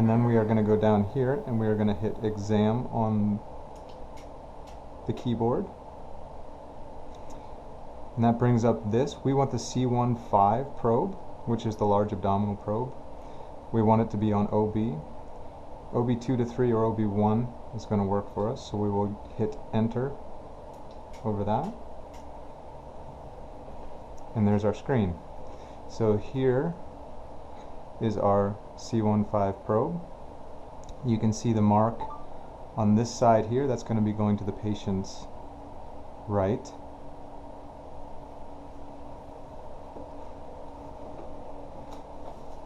And then we are going to go down here and we are going to hit exam on the keyboard. And that brings up this. We want the C15 probe, which is the large abdominal probe. We want it to be on OB. OB2 to 3 or OB1 is going to work for us, so we will hit enter over that. And there's our screen. So here is our C15 probe. You can see the mark on this side here. That's going to be going to the patient's right.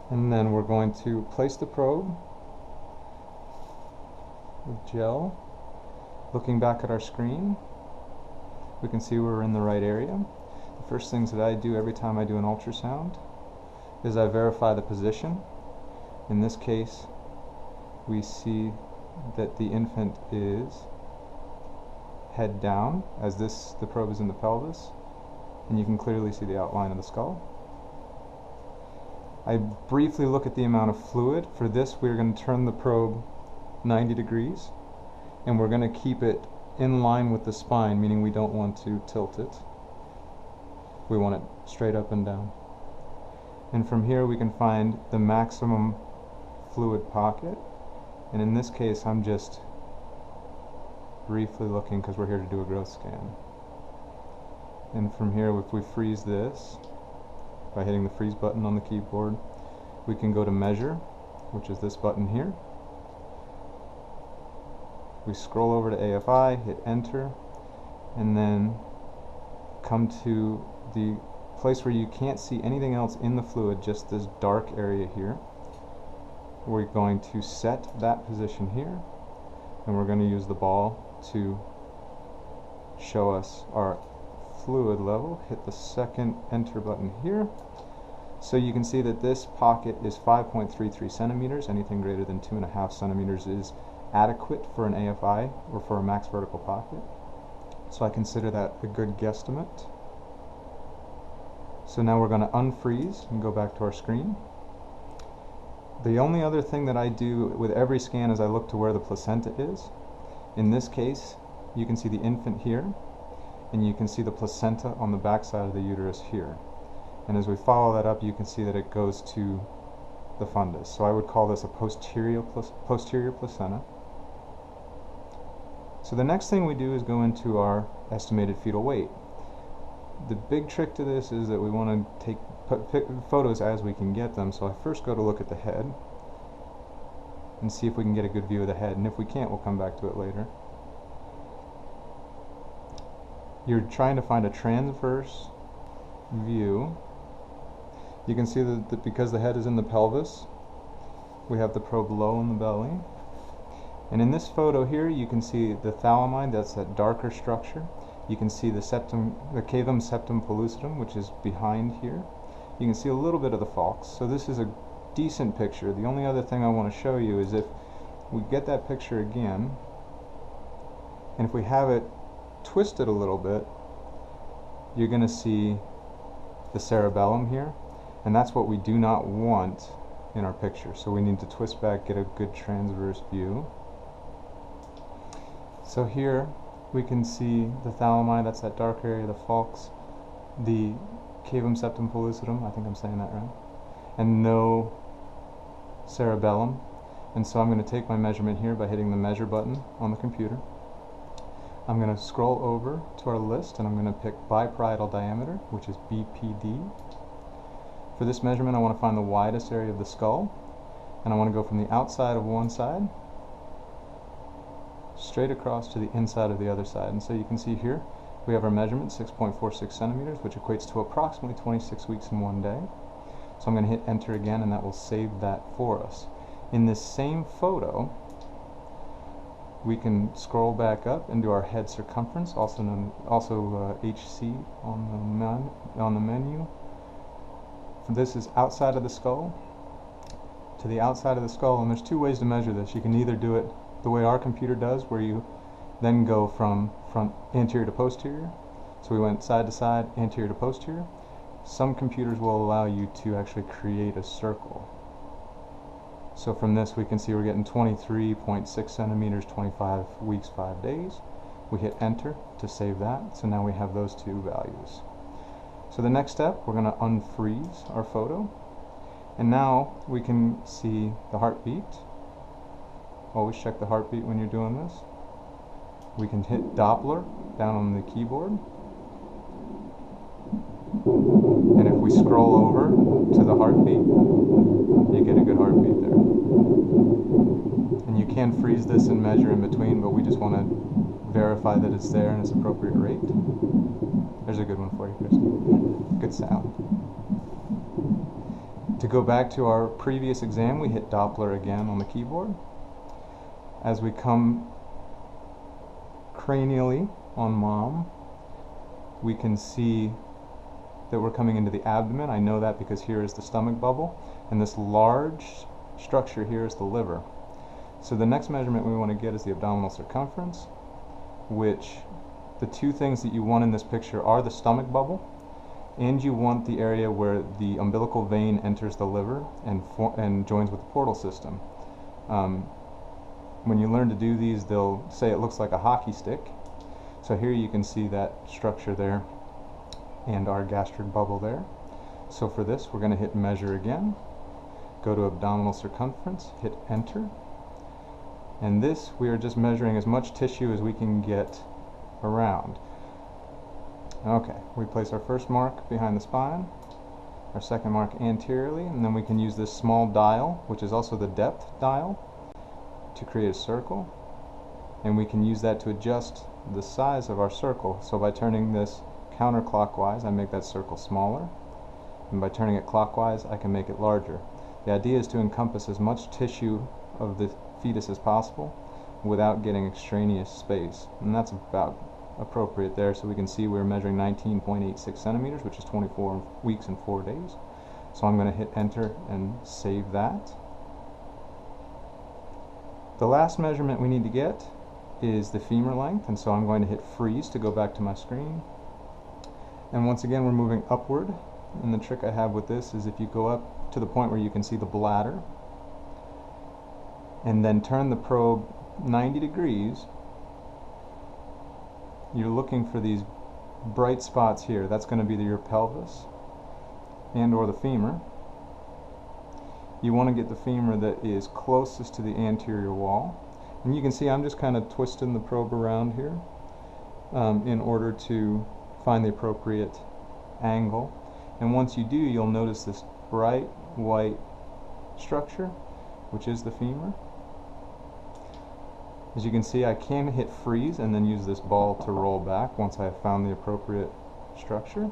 And then we're going to place the probe with gel. Looking back at our screen, we can see we're in the right area. The first things that I do every time I do an ultrasound is I verify the position. In this case, we see that the infant is head down, as the probe is in the pelvis, and you can clearly see the outline of the skull. I briefly look at the amount of fluid. For this, we're going to turn the probe 90 degrees, and we're going to keep it in line with the spine, meaning we don't want to tilt it. We want it straight up and down. And from here we can find the maximum fluid pocket, and in this case I'm just briefly looking because we're here to do a growth scan. And from here, if we freeze this by hitting the freeze button on the keyboard, we can go to measure, which is this button here. We scroll over to AFI, hit enter, and then come to the place where you can't see anything else in the fluid, just this dark area here. We're going to set that position here, and we're going to use the ball to show us our fluid level. Hit the second enter button here. So you can see that this pocket is 5.33 centimeters. Anything greater than 2.5 centimeters is adequate for an AFI or for a max vertical pocket. So I consider that a good guesstimate. So now we're going to unfreeze and go back to our screen. The only other thing that I do with every scan is I look to where the placenta is. In this case, you can see the infant here, and you can see the placenta on the back side of the uterus here. And as we follow that up, you can see that it goes to the fundus. So I would call this a posterior placenta. So the next thing we do is go into our estimated fetal weight. The big trick to this is that we want to take photos as we can get them. So I first go to look at the head and see if we can get a good view of the head. And if we can't, we'll come back to it later. You're trying to find a transverse view. You can see that because the head is in the pelvis, we have the probe low in the belly. And in this photo here, you can see the thalamine, that's that darker structure. You can see the cavum septum pellucidum, which is behind here. You can see a little bit of the falx. So this is a decent picture. The only other thing I want to show you is if we get that picture again, and if we have it twisted a little bit, you're going to see the cerebellum here, and that's what we do not want in our picture. So we need to twist back, get a good transverse view. So here we can see the thalamine, that's that dark area, the falx, the cavum septum pellucidum, I think I'm saying that right, and no cerebellum. And so I'm going to take my measurement here by hitting the measure button on the computer. I'm going to scroll over to our list and I'm going to pick biparietal diameter, which is BPD. For this measurement, I want to find the widest area of the skull, and I want to go from the outside of one side straight across to the inside of the other side. And so you can see here we have our measurement, 6.46 centimeters, which equates to approximately 26 weeks in one day. So I'm going to hit enter again, and that will save that for us. In this same photo, we can scroll back up into our head circumference, also HC on the menu. This is outside of the skull to the outside of the skull, and there's two ways to measure this. You can either do it the way our computer does, where you then go from anterior to posterior. So we went side to side, anterior to posterior. Some computers will allow you to actually create a circle. So from this we can see we're getting 23.6 centimeters, 25 weeks, 5 days. We hit enter to save that, so now we have those two values. So the next step, we're going to unfreeze our photo, and now we can see the heartbeat. Always check the heartbeat when you're doing this. We can hit Doppler down on the keyboard, and if we scroll over to the heartbeat, you get a good heartbeat there. And you can freeze this and measure in between, but we just want to verify that it's there and its appropriate rate. There's a good one for you, Christy. Good sound. To go back to our previous exam, we hit Doppler again on the keyboard. As we come cranially on mom, we can see that we're coming into the abdomen. I know that because here is the stomach bubble, and this large structure here is the liver. So the next measurement we want to get is the abdominal circumference, which the two things that you want in this picture are the stomach bubble, and you want the area where the umbilical vein enters the liver and joins with the portal system. When you learn to do these, they'll say it looks like a hockey stick. So here you can see that structure there and our gastric bubble there. So for this, we're going to hit measure again, go to abdominal circumference, hit enter, and this we are just measuring as much tissue as we can get around. Okay, we place our first mark behind the spine, our second mark anteriorly, and then we can use this small dial, which is also the depth dial, to create a circle, and we can use that to adjust the size of our circle. So by turning this counterclockwise, I make that circle smaller, and by turning it clockwise, I can make it larger. The idea is to encompass as much tissue of the fetus as possible without getting extraneous space, and that's about appropriate there. So we can see we're measuring 19.86 centimeters, which is 24 weeks and 4 days. So I'm going to hit enter and save that. The last measurement we need to get is the femur length, and so I'm going to hit freeze to go back to my screen. And once again, we're moving upward, and the trick I have with this is if you go up to the point where you can see the bladder and then turn the probe 90 degrees, you're looking for these bright spots here. That's going to be your pelvis and or the femur. You want to get the femur that is closest to the anterior wall, and you can see I'm just kind of twisting the probe around here in order to find the appropriate angle. And once you do, you'll notice this bright white structure, which is the femur. As you can see, I can hit freeze and then use this ball to roll back once I have found the appropriate structure.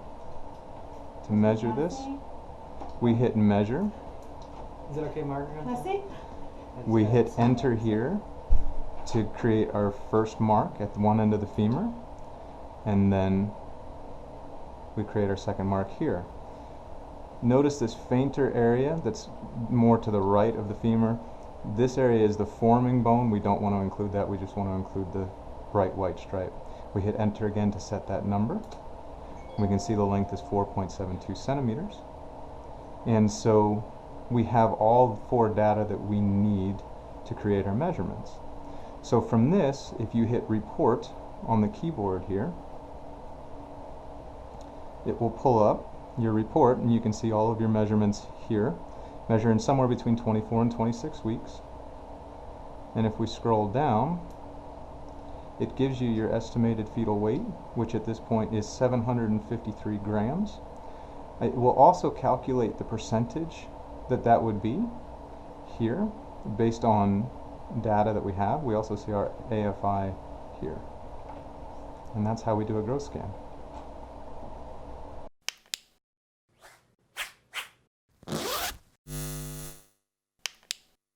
To measure this, we hit measure. Is it okay, Margaret? Can I see? We hit enter here to create our first mark at one end of the femur, and then we create our second mark here. Notice this fainter area that's more to the right of the femur. This area is the forming bone. We don't want to include that. We just want to include the bright white stripe. We hit enter again to set that number. We can see the length is 4.72 centimeters. And so we have all 4 data that we need to create our measurements. So from this, if you hit report on the keyboard here, it will pull up your report, and you can see all of your measurements here, measuring somewhere between 24 and 26 weeks. And if we scroll down, it gives you your estimated fetal weight, which at this point is 753 grams. It will also calculate the percentage that would be here based on data that we have. We also see our AFI here. And that's how we do a growth scan.